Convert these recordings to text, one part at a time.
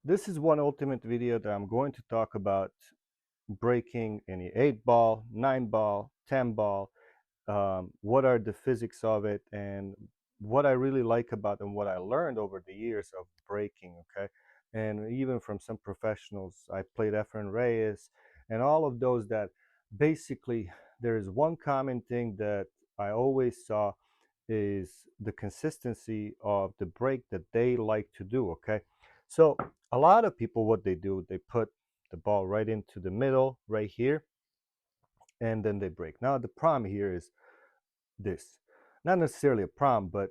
This is one ultimate video that I'm going to talk about breaking any 8 ball, 9 ball, 10 ball, what are the physics of it, and what I really like about and what I learned over the years of breaking, okay? And even from some professionals, I played Efren Reyes and all of those that basically there is one common thing that I always saw is the consistency of the break that they like to do, okay? So a lot of people, what they do, they put the ball right into the middle right here, and then they break. Now the problem here is this, not necessarily a problem, but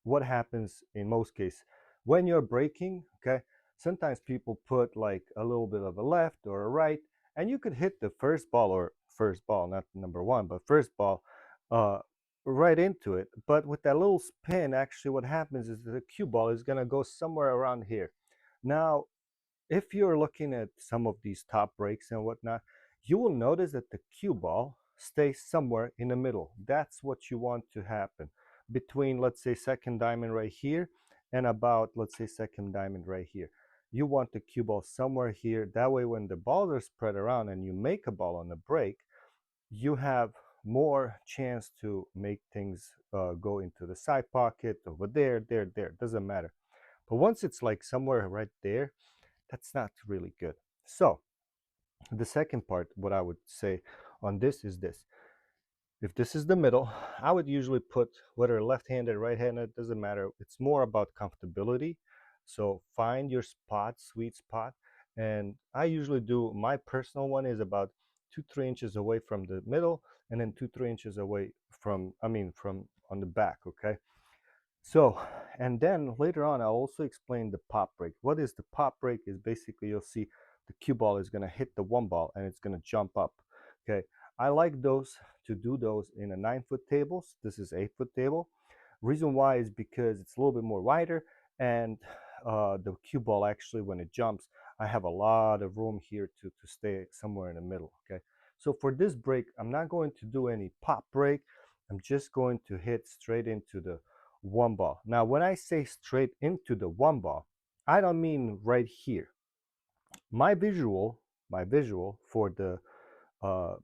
what happens in most cases when you're breaking, okay? Sometimes people put like a little bit of a left or a right, and you could hit the first ball, or first ball, not number one, but first ball, uh, right into it. But with that little spin, actually what happens is the cue ball is going to go somewhere around here. Now if you're looking at some of these top breaks and whatnot, you will notice that the cue ball stays somewhere in the middle. That's what you want to happen between, let's say, second diamond right here and about, let's say, second diamond right here. You want the cue ball somewhere here. That way, when the balls are spread around and you make a ball on the break, you have more chance to make things go into the side pocket, over there. Doesn't matter. But once it's like somewhere right there, that's not really good. So the second part, what I would say on this is this. If this is the middle, I would usually put, whether left-handed, right-handed, doesn't matter. It's more about comfortability. So find your spot, sweet spot. And I usually do, my personal one is about 2-3 inches away from the middle, and then 2-3 inches away from, from on the back, okay? So, and then later on, I'll also explain the pop break. What is the pop break? Is basically you'll see the cue ball is going to hit the one ball and it's going to jump up. Okay, I like those to do those in a 9-foot tables. This is 8-foot table. Reason why is because it's a little bit more wider, and the cue ball actually, when it jumps, I have a lot of room here to stay somewhere in the middle. Okay, so for this break, I'm not going to do any pop break. I'm just going to hit straight into the one ball. Now, when I say straight into the one ball, I don't mean right here. My visual, my visual for the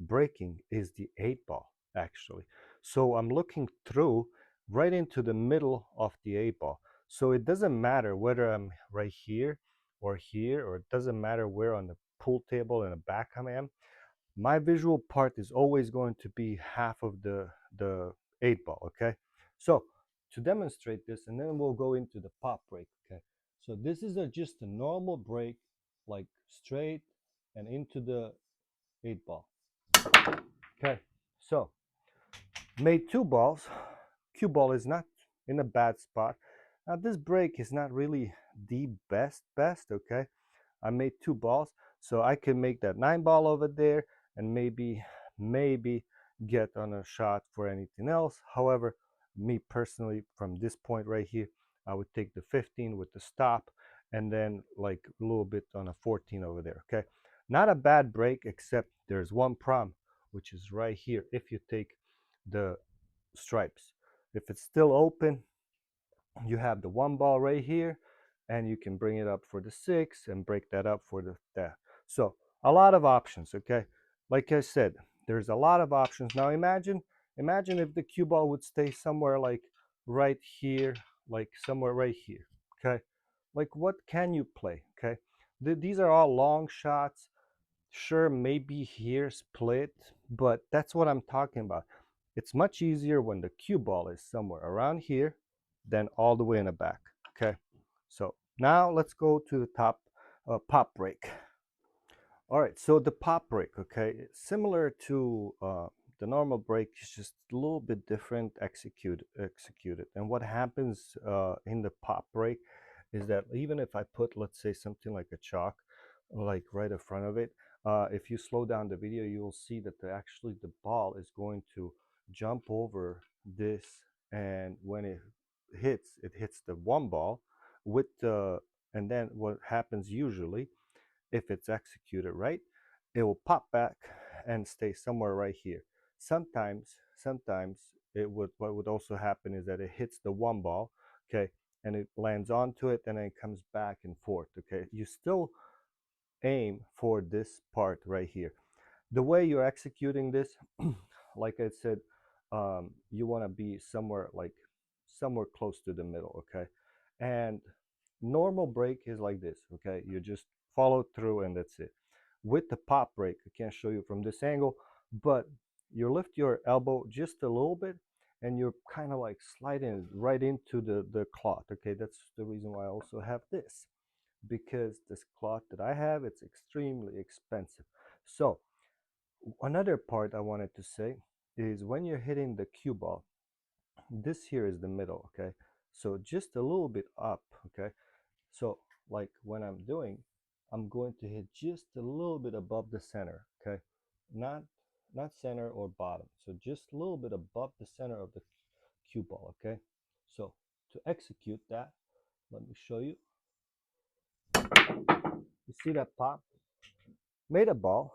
breaking is the 8 ball actually. So I'm looking through right into the middle of the 8 ball. So it doesn't matter whether I'm right here, or it doesn't matter where on the pool table in the back I am. My visual part is always going to be half of the 8 ball, okay? So to demonstrate this, and then we'll go into the pop break, okay? So this is just a normal break, like straight and into the 8 ball. Okay, so made 2 balls. Cue ball is not in a bad spot. Now this break is not really the best, okay? I made 2 balls, so I can make that 9 ball over there and maybe get on a shot for anything else. However, me personally, from this point right here, I would take the 15 with the stop, and then like a little bit on a 14 over there, okay? Not a bad break, except there's one problem, which is right here. If you take the stripes, if it's still open, you have the one ball right here, and you can bring it up for the 6 and break that up for the that. So a lot of options, okay? Like I said, there's a lot of options. Now imagine if the cue ball would stay somewhere like right here, like somewhere right here, okay? Like what can you play, okay? These are all long shots. Sure, maybe here split, but that's what I'm talking about. It's much easier when the cue ball is somewhere around here than all the way in the back, okay? So now let's go to the top pop break. All right, so the pop break, okay, similar to the normal break, is just a little bit different executed. And what happens in the pop break is that even if I put, let's say, something like a chalk, like right in front of it, if you slow down the video, you will see that actually the ball is going to jump over this, and when it hits the one ball with the, and then what happens usually, if it's executed right, it will pop back and stay somewhere right here. Sometimes it would, what would also happen is that it hits the one ball, okay, and it lands onto it, and then it comes back and forth. Okay, you still aim for this part right here. The way you're executing this, like I said, you want to be somewhere like somewhere close to the middle. Okay, and normal break is like this. Okay, you just follow through and that's it. With the pop break, I can't show you from this angle, but you lift your elbow just a little bit and you're kind of like sliding right into the cloth. Okay, that's the reason why I also have this, because this cloth that I have, it's extremely expensive. So another part I wanted to say is when you're hitting the cue ball, this here is the middle. Okay, so just a little bit up. Okay, so like when I'm doing, I'm going to hit just a little bit above the center. Okay, not center or bottom, so just a little bit above the center of the cue ball. Okay, so to execute that, let me show you. You see that pop? Made a ball,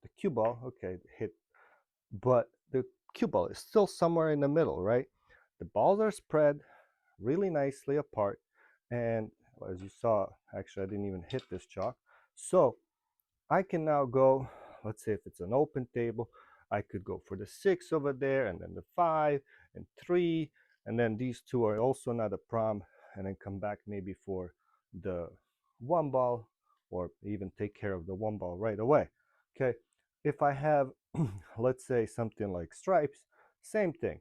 the cue ball. Okay, hit, but the cue ball is still somewhere in the middle, right? The balls are spread really nicely apart, and as you saw, actually I didn't even hit this chalk. So I can now go, let's say if it's an open table, I could go for the 6 over there, and then the 5 and 3, and then these two are also not a problem, and then come back maybe for the 1 ball, or even take care of the 1 ball right away. Okay, if I have let's say something like stripes, same thing,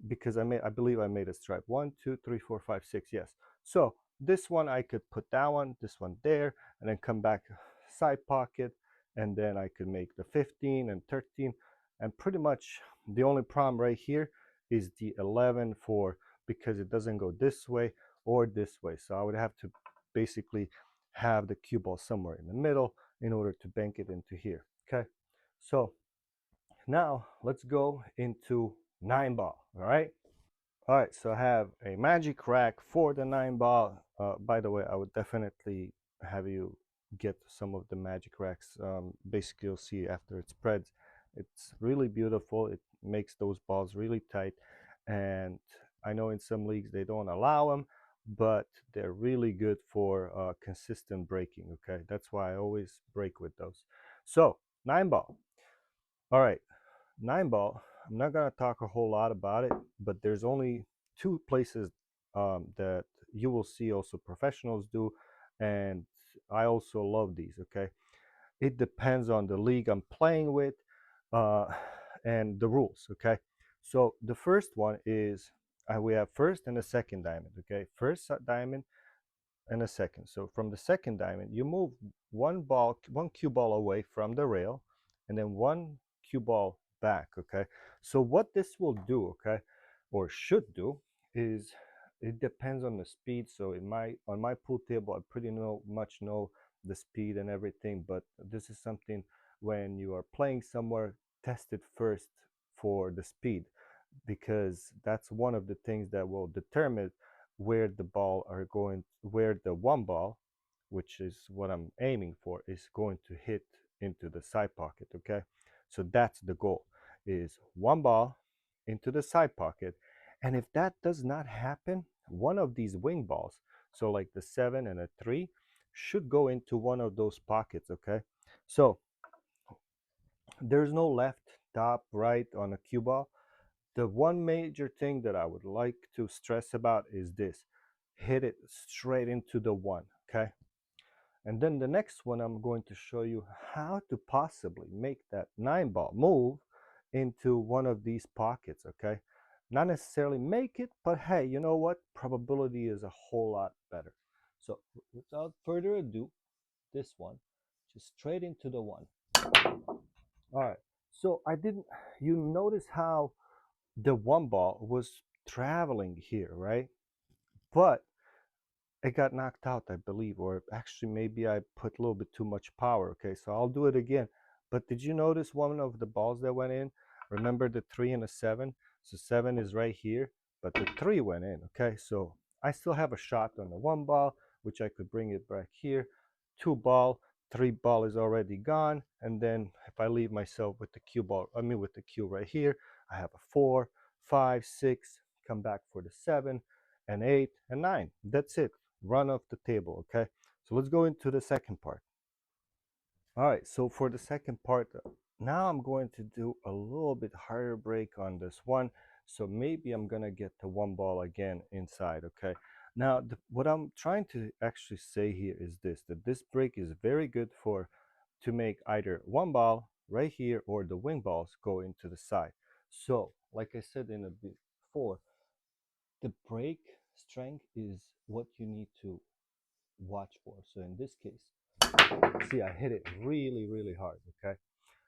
because I believe I made a stripe 1 2 3 4 5 6, yes. So this one I could put that one, this one there, and then come back side pocket, and then I could make the 15 and 13. And pretty much the only problem right here is the 11 for, because it doesn't go this way or this way, so I would have to basically have the cue ball somewhere in the middle in order to bank it into here. Okay, so now let's go into 9 ball. All right, so I have a magic rack for the 9 ball. By the way, I would definitely have you get some of the magic racks. Basically, you'll see after it spreads, it's really beautiful. It makes those balls really tight, and I know in some leagues they don't allow them, but they're really good for consistent breaking. Okay, that's why I always break with those. So 9 ball. All right, 9 ball, I'm not going to talk a whole lot about it, but there's only 2 places that you will see also professionals do, and I also love these. Okay, it depends on the league I'm playing with uh, and the rules. Okay, so the first one is we have first and a second diamond. Okay, first diamond and a second. So from the second diamond, you move 1 cue ball away from the rail, and then 1 cue ball back. Okay. So what this will do, okay, or should do, is it depends on the speed. So in my on my pool table, I pretty much know the speed and everything, but this is something when you are playing somewhere, test it first for the speed, because that's one of the things that will determine where the ball are going, where the 1 ball, which is what I'm aiming for, is going to hit into the side pocket. Okay, so that's the goal, is 1 ball into the side pocket. And if that does not happen, one of these wing balls, so like the 7 and a 3, should go into one of those pockets. Okay, so there's no left, top, right on a cue ball. The one major thing that I would like to stress about is this: hit it straight into the 1. Okay, and then the next one, I'm going to show you how to possibly make that 9 ball move into one of these pockets. Okay, not necessarily make it, but hey, you know what, probability is a whole lot better. So without further ado, this one, just straight into the 1. All right, so I didn't, you notice how the 1 ball was traveling here, right? But it got knocked out, I believe, or actually maybe I put a little bit too much power. Okay, so I'll do it again. But did you notice one of the balls that went in? Remember the 3 and a 7? So 7 is right here, but the 3 went in. Okay, so I still have a shot on the 1 ball, which I could bring it back here. 2 ball, 3 ball is already gone. And then if I leave myself with the cue ball, with the cue right here, I have a 4, 5, 6, come back for the 7, an 8, and 9. That's it. Run off the table, okay? So let's go into the second part. All right, so for the second part, now I'm going to do a little bit harder break on this one. So maybe I'm gonna get the one ball again inside, okay? Now, what I'm trying to actually say here is this, that this break is very good for to make either one ball right here or the wing balls go into the side. So, like I said in a bit before, the break strength is what you need to watch for. So in this case, see, I hit it really, really hard, okay?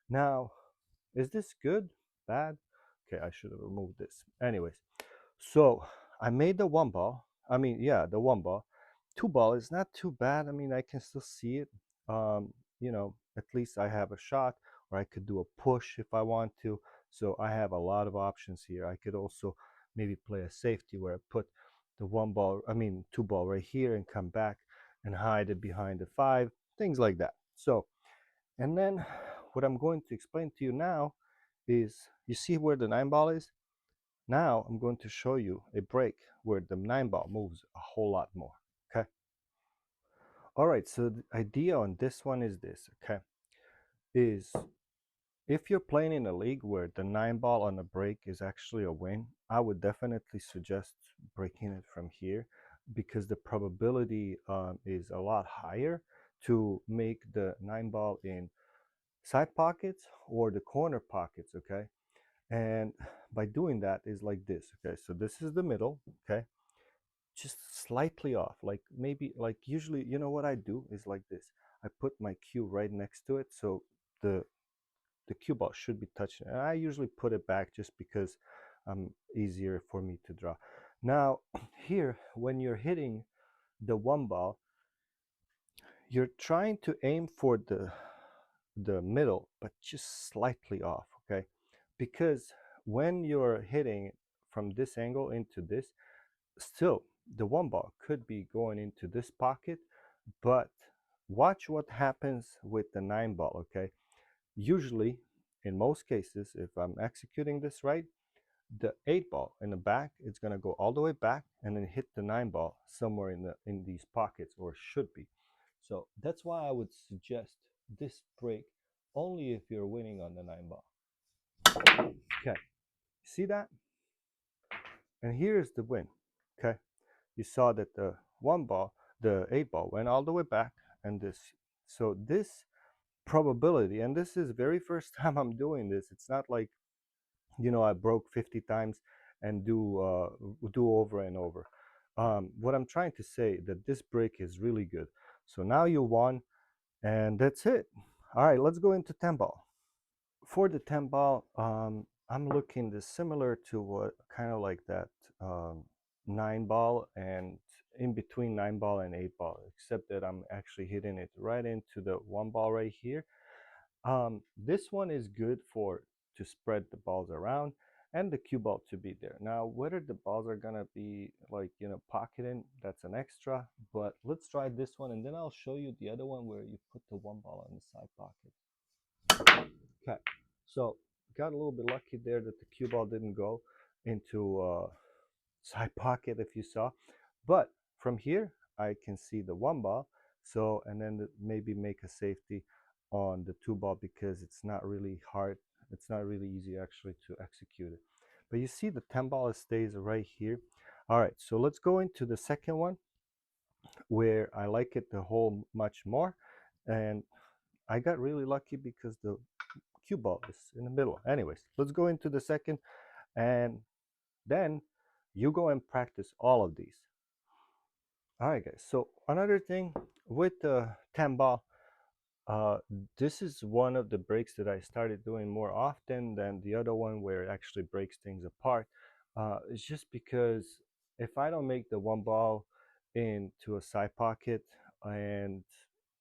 Now, is this good? Bad? Okay, I should have removed this. Anyways, so I made the one ball. I mean, yeah, the one ball. Two ball is not too bad. I mean, I can still see it. At least I have a shot, or I could do a push if I want to. So I have a lot of options here. I could also maybe play a safety where I put the one ball, I mean, two ball right here and come back and hide it behind the five, things like that. So, and then what I'm going to explain to you now is, you see where the nine ball is? Now I'm going to show you a break where the nine ball moves a whole lot more, okay? All right, so the idea on this one is this, okay? Is if you're playing in a league where the nine ball on a break is actually a win, I would definitely suggest breaking it from here, because the probability is a lot higher to make the nine ball in side pockets or the corner pockets, okay? And by doing that is like this, okay? So this is the middle, okay? Just slightly off, like maybe, like usually, you know what I do is like this. I put my cue right next to it, so the cue ball should be touching. And I usually put it back just because easier for me to draw. Now, here, when you're hitting the one ball, you're trying to aim for the middle, but just slightly off, okay? Because when you're hitting from this angle into this, still the one ball could be going into this pocket, but watch what happens with the nine ball, okay? Usually, in most cases, if I'm executing this right, the eight ball in the back is going to go all the way back and then hit the nine ball somewhere in these pockets, or should be. So that's why I would suggest this break only if you're winning on the nine ball. Okay, see that? And here's the win. Okay, you saw that the one ball, the eight ball went all the way back, and this. So this probability, and this is very first time I'm doing this. It's not like, I broke 50 times and do over and over. What I'm trying to say, that this break is really good. So now you won, and that's it. All right, let's go into 10 ball. For the 10 ball, I'm looking this similar to what kind of like that um, 9 ball, and in between 9 ball and 8 ball, except that I'm actually hitting it right into the one ball right here. This one is good for to spread the balls around and the cue ball to be there. Now, whether the balls are gonna be like, pocketing, that's an extra, but let's try this one, and then I'll show you the other one where you put the one ball on the side pocket. Okay, so got a little bit lucky there that the cue ball didn't go into side pocket, if you saw, but from here I can see the one ball. So, and then maybe make a safety on the two ball, because it's not really hard, it's not really easy actually to execute it. But you see the 10 ball stays right here. All right, so let's go into the second one where I like it the whole much more, and I got really lucky because the cue ball is in the middle. Anyways, let's go into the second, and then you go and practice all of these. All right, guys. So another thing with the 10 ball, uh, this is one of the breaks that I started doing more often than the other one where it actually breaks things apart. It's just because if I don't make the one ball into a side pocket and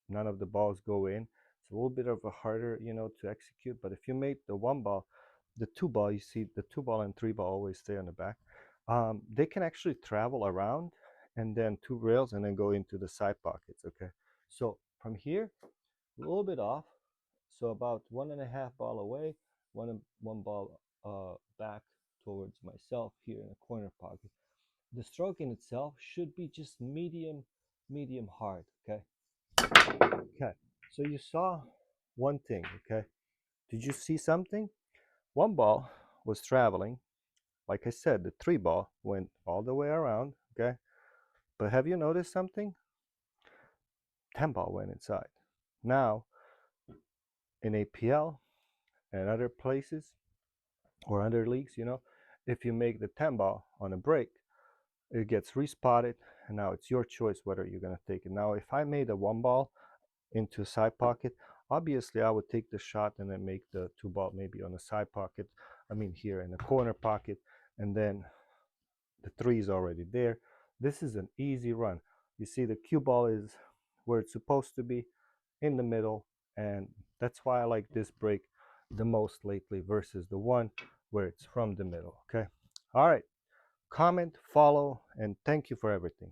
none of the balls go in, it's a little bit of a harder, to execute. But if you make the one ball, the two ball, you see the two ball and three ball always stay on the back. They can actually travel around and then two rails and then go into the side pockets. Okay, so from here, a little bit off, so about 1.5 ball away, one ball back towards myself here in the corner pocket. the stroke in itself should be just medium hard. Okay. Okay. So you saw one thing. Okay. Did you see something? One ball was traveling. Like I said, the three ball went all the way around. Okay. But have you noticed something? 10 ball went inside. Now, in APL and other places or other leagues, if you make the 10 ball on a break, it gets respotted, and now it's your choice whether you're going to take it. Now, if I made a 1 ball into a side pocket, obviously I would take the shot and then make the 2 ball maybe on the side pocket. I mean, here in the corner pocket, and then the 3 is already there. This is an easy run. You see, the cue ball is where it's supposed to be, in the middle, and that's why I like this break the most lately versus the one where it's from the middle. Okay. All right. Comment, follow, and thank you for everything.